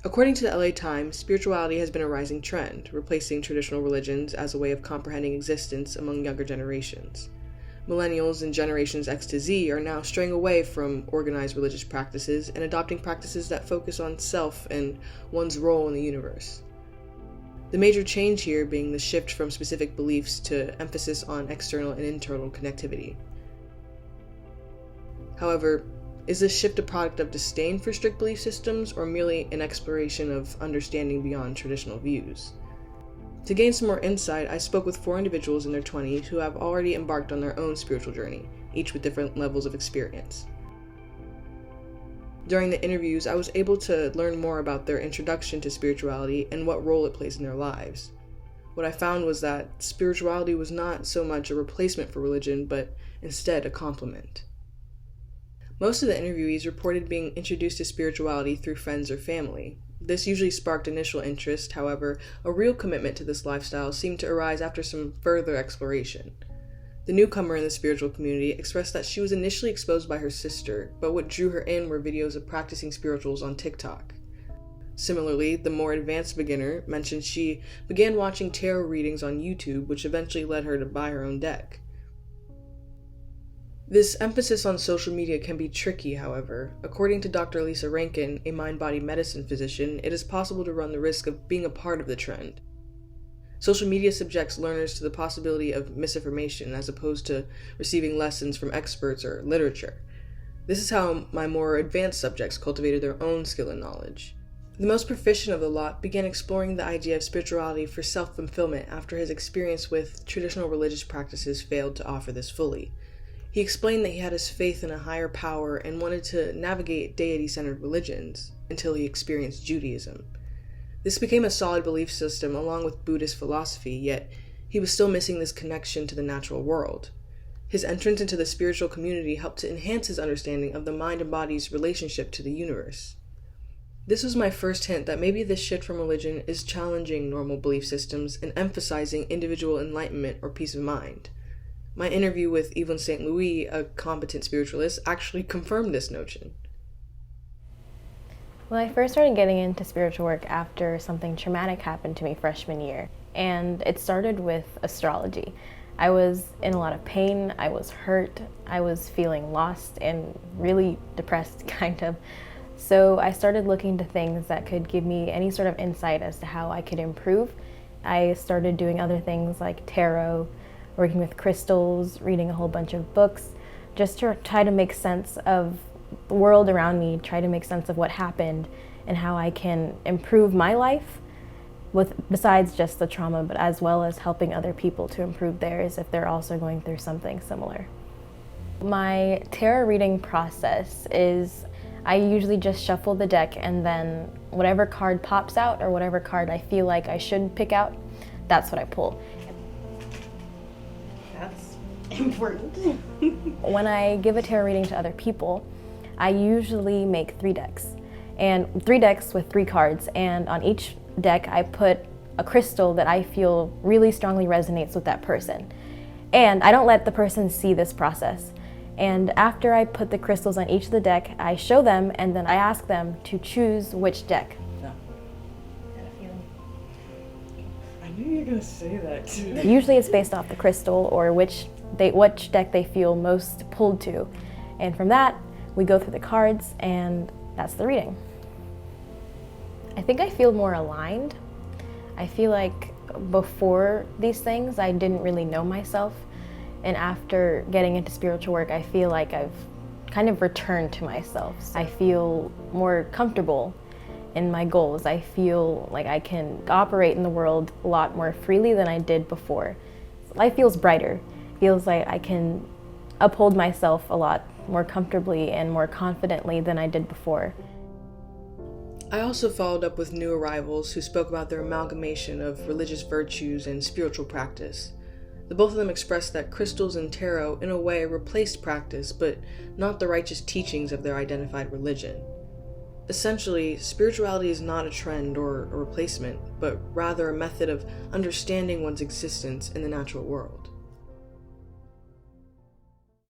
According to the LA Times, spirituality has been a rising trend, replacing traditional religions as a way of comprehending existence among younger generations. Millennials and generations X to Z are now straying away from organized religious practices and adopting practices that focus on self and one's role in the universe. The major change here being the shift from specific beliefs to emphasis on external and internal connectivity. However, is this shift a product of disdain for strict belief systems or merely an exploration of understanding beyond traditional views? To gain some more insight, I spoke with 4 individuals in their 20s who have already embarked on their own spiritual journey, each with different levels of experience. During the interviews, I was able to learn more about their introduction to spirituality and what role it plays in their lives. What I found was that spirituality was not so much a replacement for religion, but instead a complement. Most of the interviewees reported being introduced to spirituality through friends or family. This usually sparked initial interest, however, a real commitment to this lifestyle seemed to arise after some further exploration. The newcomer in the spiritual community expressed that she was initially exposed by her sister, but what drew her in were videos of practicing spirituals on TikTok. Similarly, the more advanced beginner mentioned she began watching tarot readings on YouTube, which eventually led her to buy her own deck. This emphasis on social media can be tricky, however. According to Dr. Lisa Rankin, a mind-body medicine physician, it is possible to run the risk of being a part of the trend. Social media subjects learners to the possibility of misinformation as opposed to receiving lessons from experts or literature. This is how my more advanced subjects cultivated their own skill and knowledge. The most proficient of the lot began exploring the idea of spirituality for self-fulfillment after his experience with traditional religious practices failed to offer this fully. He explained that he had his faith in a higher power and wanted to navigate deity-centered religions until he experienced Judaism. This became a solid belief system along with Buddhist philosophy, yet he was still missing this connection to the natural world. His entrance into the spiritual community helped to enhance his understanding of the mind and body's relationship to the universe. This was my first hint that maybe this shift from religion is challenging normal belief systems and emphasizing individual enlightenment or peace of mind. My interview with Evelyn St. Louis, a competent spiritualist, actually confirmed this notion. Well, I first started getting into spiritual work after something traumatic happened to me freshman year, and it started with astrology. I was in a lot of pain, I was hurt, I was feeling lost and really depressed, kind of. So I started looking to things that could give me any sort of insight as to how I could improve. I started doing other things like tarot, working with crystals, reading a whole bunch of books, just to try to make sense of the world around me, try to make sense of what happened and how I can improve my life besides just the trauma, but as well as helping other people to improve theirs if they're also going through something similar. My tarot reading process is I usually just shuffle the deck and then whatever card pops out or whatever card I feel like I should pick out, that's what I pull. That's important. When I give a tarot reading to other people, I usually make 3 decks. And 3 decks with 3 cards, and on each deck I put a crystal that I feel really strongly resonates with that person. And I don't let the person see this process. And after I put the crystals on each of the deck, I show them and then I ask them to choose which deck. No. Got a feeling. I knew you were gonna say that too. Usually it's based off the crystal or which deck they feel most pulled to. And from that, we go through the cards and that's the reading. I think I feel more aligned. I feel like before these things, I didn't really know myself. And after getting into spiritual work, I feel like I've kind of returned to myself. I feel more comfortable in my goals. I feel like I can operate in the world a lot more freely than I did before. Life feels brighter. Feels like I can uphold myself a lot more comfortably and more confidently than I did before. I also followed up with new arrivals who spoke about their amalgamation of religious virtues and spiritual practice. The both of them expressed that crystals and tarot in a way replaced practice, but not the righteous teachings of their identified religion. Essentially, spirituality is not a trend or a replacement, but rather a method of understanding one's existence in the natural world.